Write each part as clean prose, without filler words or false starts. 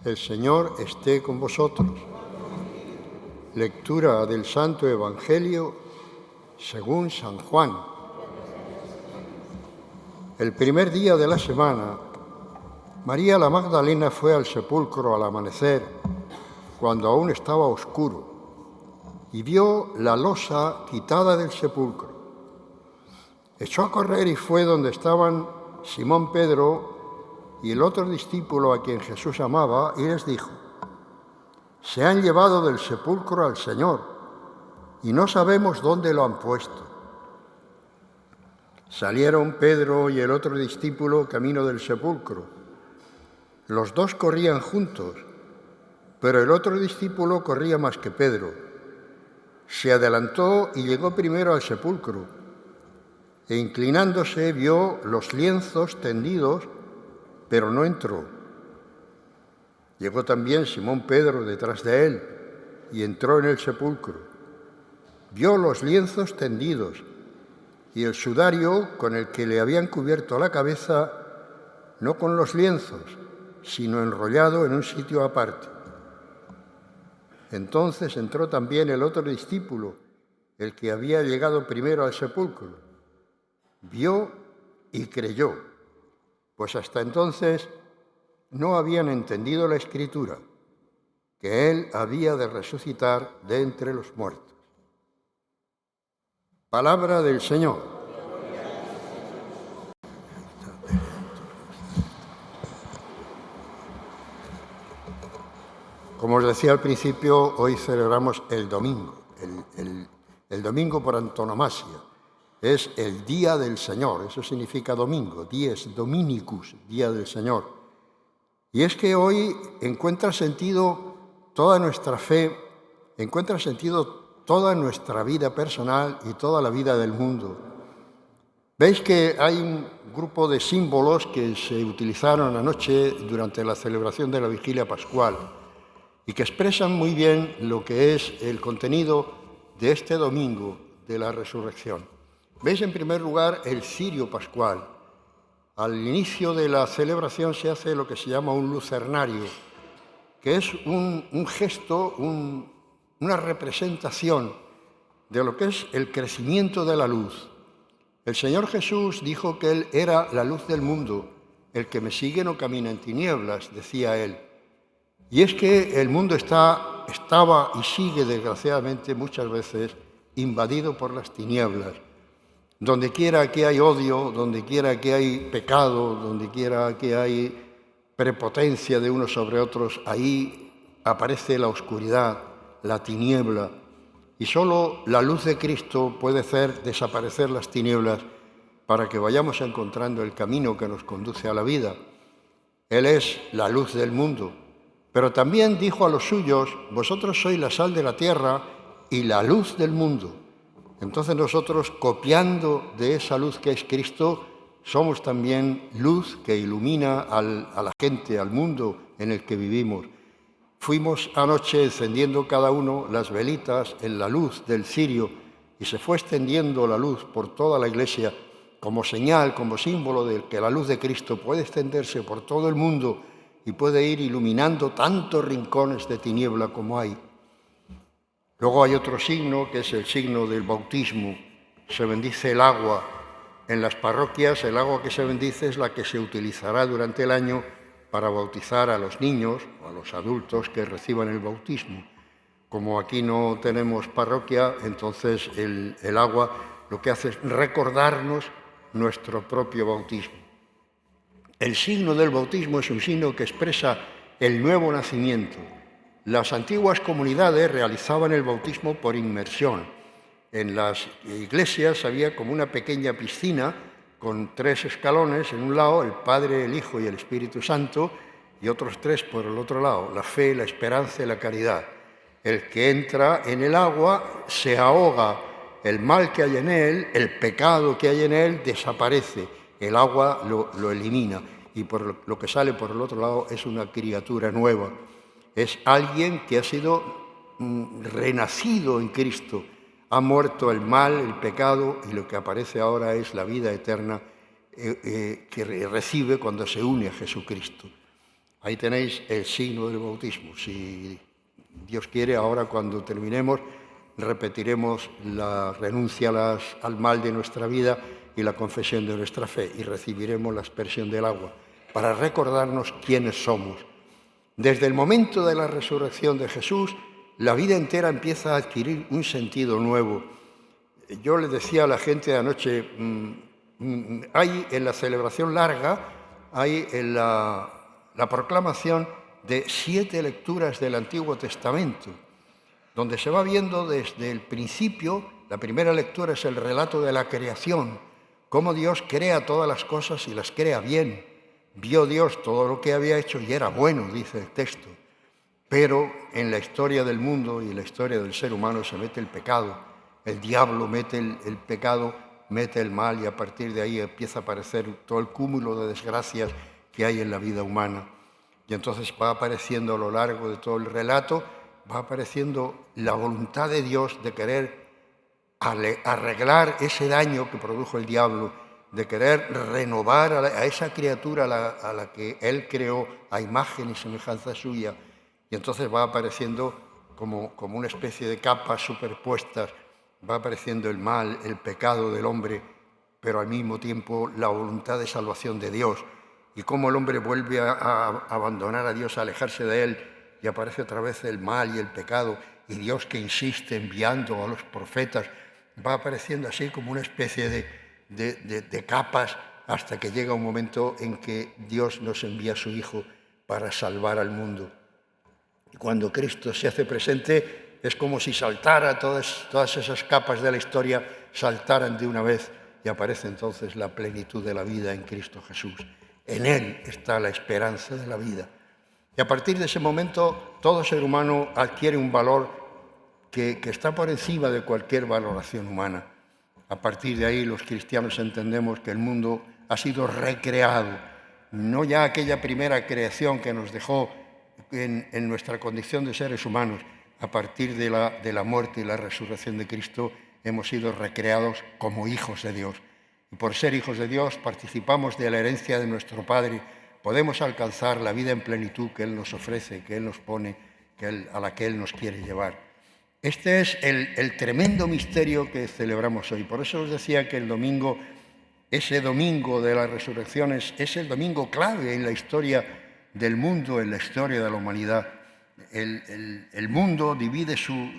El Señor esté con vosotros. Lectura del Santo Evangelio según San Juan. El primer día de la semana, María la Magdalena fue al sepulcro al amanecer, cuando aún estaba oscuro, y vio la losa quitada del sepulcro. Echó a correr y fue donde estaban Simón Pedro y el otro discípulo a quien Jesús amaba, y les dijo: «Se han llevado del sepulcro al Señor, y no sabemos dónde lo han puesto». Salieron Pedro y el otro discípulo camino del sepulcro. Los dos corrían juntos, pero el otro discípulo corría más que Pedro. Se adelantó y llegó primero al sepulcro, e inclinándose vio los lienzos tendidos, pero no entró. Llegó también Simón Pedro detrás de él y entró en el sepulcro. Vio los lienzos tendidos y el sudario con el que le habían cubierto la cabeza, no con los lienzos, sino enrollado en un sitio aparte. Entonces entró también el otro discípulo, el que había llegado primero al sepulcro. Vio y creyó, pues hasta entonces no habían entendido la Escritura, que Él había de resucitar de entre los muertos. Palabra del Señor. Como os decía al principio, hoy celebramos el domingo, el domingo por antonomasia. Es el Día del Señor, eso significa domingo, dies dominicus, Día del Señor. Y es que hoy encuentra sentido toda nuestra fe, encuentra sentido toda nuestra vida personal y toda la vida del mundo. Veis que hay un grupo de símbolos que se utilizaron anoche durante la celebración de la Vigilia Pascual y que expresan muy bien lo que es el contenido de este domingo de la Resurrección. Veis en primer lugar el cirio pascual. Al inicio de la celebración se hace lo que se llama un lucernario, que es un gesto, una representación de lo que es el crecimiento de la luz. El Señor Jesús dijo que Él era la luz del mundo. El que me sigue no camina en tinieblas, decía Él. Y es que el mundo estaba y sigue, desgraciadamente, muchas veces invadido por las tinieblas. Donde quiera que hay odio, donde quiera que hay pecado, donde quiera que hay prepotencia de unos sobre otros, ahí aparece la oscuridad, la tiniebla. Y solo la luz de Cristo puede hacer desaparecer las tinieblas para que vayamos encontrando el camino que nos conduce a la vida. Él es la luz del mundo. Pero también dijo a los suyos: vosotros sois la sal de la tierra y la luz del mundo. Entonces nosotros, copiando de esa luz que es Cristo, somos también luz que ilumina a la gente, al mundo en el que vivimos. Fuimos anoche encendiendo cada uno las velitas en la luz del cirio y se fue extendiendo la luz por toda la iglesia como señal, como símbolo de que la luz de Cristo puede extenderse por todo el mundo y puede ir iluminando tantos rincones de tiniebla como hay. Luego hay otro signo, que es el signo del bautismo. Se bendice el agua. En las parroquias, el agua que se bendice es la que se utilizará durante el año para bautizar a los niños o a los adultos que reciban el bautismo. Como aquí no tenemos parroquia, entonces el agua lo que hace es recordarnos nuestro propio bautismo. El signo del bautismo es un signo que expresa el nuevo nacimiento. Las antiguas comunidades realizaban el bautismo por inmersión. En las iglesias había como una pequeña piscina con 3 escalones en un lado, el Padre, el Hijo y el Espíritu Santo, y otros 3 por el otro lado, la fe, la esperanza y la caridad. El que entra en el agua se ahoga, el mal que hay en él, el pecado que hay en él desaparece, el agua lo elimina, y por lo que sale por el otro lado es una criatura nueva. Es alguien que ha sido renacido en Cristo, ha muerto el mal, el pecado, y lo que aparece ahora es la vida eterna que recibe cuando se une a Jesucristo. Ahí tenéis el signo del bautismo. Si Dios quiere, ahora cuando terminemos, repetiremos la renuncia al mal de nuestra vida y la confesión de nuestra fe, y recibiremos la aspersión del agua para recordarnos quiénes somos. Desde el momento de la resurrección de Jesús, la vida entera empieza a adquirir un sentido nuevo. Yo le decía a la gente de anoche, hay en la celebración larga, hay en la proclamación de 7 lecturas del Antiguo Testamento, donde se va viendo desde el principio. La primera lectura es el relato de la creación, cómo Dios crea todas las cosas y las crea bien. Vio Dios todo lo que había hecho y era bueno, dice el texto. Pero en la historia del mundo y en la historia del ser humano se mete el pecado. El diablo mete el pecado, mete el mal, y a partir de ahí empieza a aparecer todo el cúmulo de desgracias que hay en la vida humana. Y entonces va apareciendo a lo largo de todo el relato, va apareciendo la voluntad de Dios de querer arreglar ese daño que produjo el diablo, de querer renovar a esa criatura a la que Él creó a imagen y semejanza suya. Y entonces va apareciendo como una especie de capas superpuestas, va apareciendo el mal, el pecado del hombre, pero al mismo tiempo la voluntad de salvación de Dios, y cómo el hombre vuelve a abandonar a Dios, a alejarse de Él, y aparece otra vez el mal y el pecado, y Dios que insiste enviando a los profetas, va apareciendo así como una especie de capas, hasta que llega un momento en que Dios nos envía a su Hijo para salvar al mundo. Y cuando Cristo se hace presente, es como si saltara todas esas capas de la historia, saltaran de una vez, y aparece entonces la plenitud de la vida en Cristo Jesús. En Él está la esperanza de la vida. Y a partir de ese momento, todo ser humano adquiere un valor que está por encima de cualquier valoración humana. A partir de ahí, los cristianos entendemos que el mundo ha sido recreado, no ya aquella primera creación que nos dejó en nuestra condición de seres humanos. A partir de la muerte y la resurrección de Cristo, hemos sido recreados como hijos de Dios. Y por ser hijos de Dios, participamos de la herencia de nuestro Padre. Podemos alcanzar la vida en plenitud que Él nos ofrece, que Él nos pone, a la que Él nos quiere llevar. Este es el tremendo misterio que celebramos hoy. Por eso os decía que el domingo, ese domingo de la resurrección, es el domingo clave en la historia del mundo, en la historia de la humanidad. El mundo divide su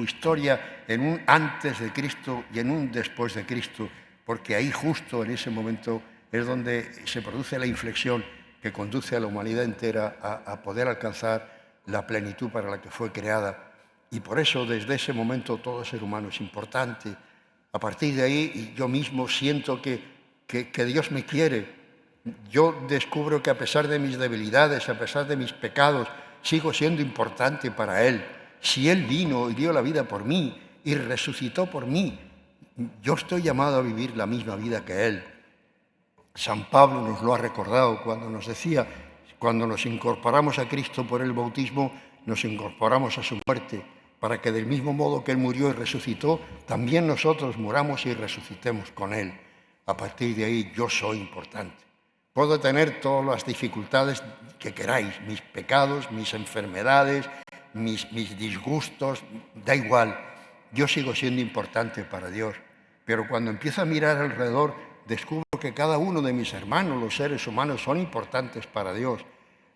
historia en un antes de Cristo y en un después de Cristo, porque ahí justo en ese momento es donde se produce la inflexión que conduce a la humanidad entera a poder alcanzar la plenitud para la que fue creada. Y por eso desde ese momento todo ser humano es importante. A partir de ahí yo mismo siento que Dios me quiere. Yo descubro que a pesar de mis debilidades, a pesar de mis pecados, sigo siendo importante para Él. Si Él vino y dio la vida por mí y resucitó por mí, yo estoy llamado a vivir la misma vida que Él. San Pablo nos lo ha recordado cuando nos decía, cuando nos incorporamos a Cristo por el bautismo, nos incorporamos a su muerte, para que del mismo modo que Él murió y resucitó, también nosotros muramos y resucitemos con Él. A partir de ahí yo soy importante. Puedo tener todas las dificultades que queráis, mis pecados, mis enfermedades, mis disgustos, da igual. Yo sigo siendo importante para Dios. Pero cuando empiezo a mirar alrededor, descubro que cada uno de mis hermanos, los seres humanos, son importantes para Dios.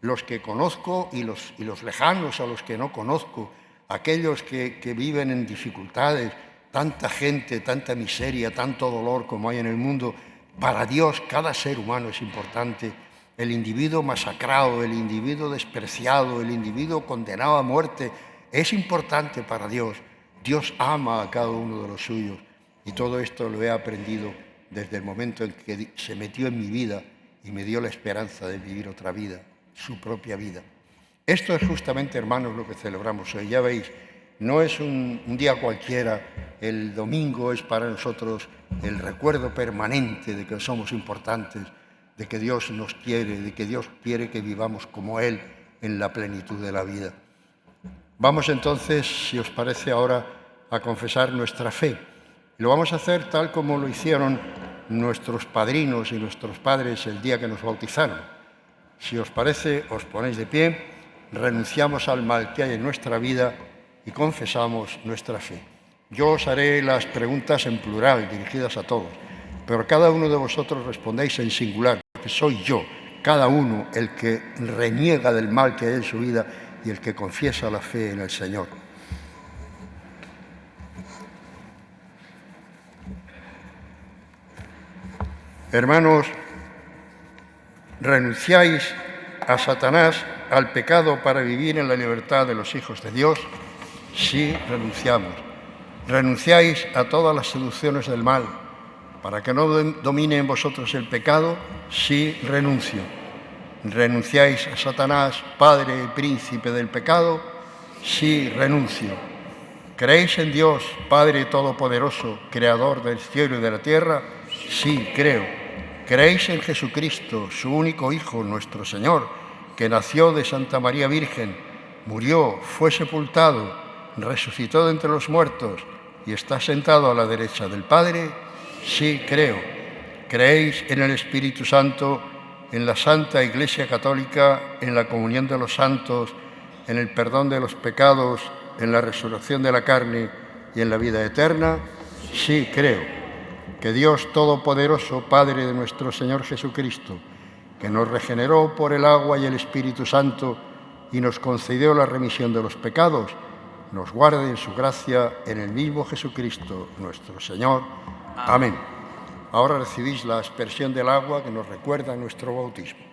Los que conozco y los lejanos a los que no conozco, aquellos que viven en dificultades, tanta gente, tanta miseria, tanto dolor como hay en el mundo. Para Dios cada ser humano es importante. El individuo masacrado, el individuo despreciado, el individuo condenado a muerte, es importante para Dios. Dios ama a cada uno de los suyos. Y todo esto lo he aprendido desde el momento en que se metió en mi vida y me dio la esperanza de vivir otra vida, su propia vida. Esto es justamente, hermanos, lo que celebramos hoy. Ya veis, no es un día cualquiera. El domingo es para nosotros el recuerdo permanente de que somos importantes, de que Dios nos quiere, de que Dios quiere que vivamos como Él en la plenitud de la vida. Vamos entonces, si os parece ahora, a confesar nuestra fe. Lo vamos a hacer tal como lo hicieron nuestros padrinos y nuestros padres el día que nos bautizaron. Si os parece, os ponéis de pie, renunciamos al mal que hay en nuestra vida y confesamos nuestra fe. Yo os haré las preguntas en plural, dirigidas a todos, pero cada uno de vosotros respondéis en singular, que soy yo, cada uno el que reniega del mal que hay en su vida y el que confiesa la fe en el Señor. Hermanos, ¿renunciáis a Satanás, al pecado, para vivir en la libertad de los hijos de Dios? Sí, renunciamos. ¿Renunciáis a todas las seducciones del mal para que no domine en vosotros el pecado? Sí, renuncio. ¿Renunciáis a Satanás, padre y príncipe del pecado? Sí, renuncio. ¿Creéis en Dios, Padre Todopoderoso, Creador del cielo y de la tierra? Sí, creo. ¿Creéis en Jesucristo, su único Hijo, nuestro Señor, que nació de Santa María Virgen, murió, fue sepultado, resucitó de entre los muertos y está sentado a la derecha del Padre? Sí, creo. ¿Creéis en el Espíritu Santo, en la Santa Iglesia Católica, en la comunión de los santos, en el perdón de los pecados, en la resurrección de la carne y en la vida eterna? Sí, creo. Que Dios Todopoderoso, Padre de nuestro Señor Jesucristo, que nos regeneró por el agua y el Espíritu Santo y nos concedió la remisión de los pecados, nos guarde en su gracia en el mismo Jesucristo, nuestro Señor. Amén. Ahora recibís la aspersión del agua que nos recuerda nuestro bautismo.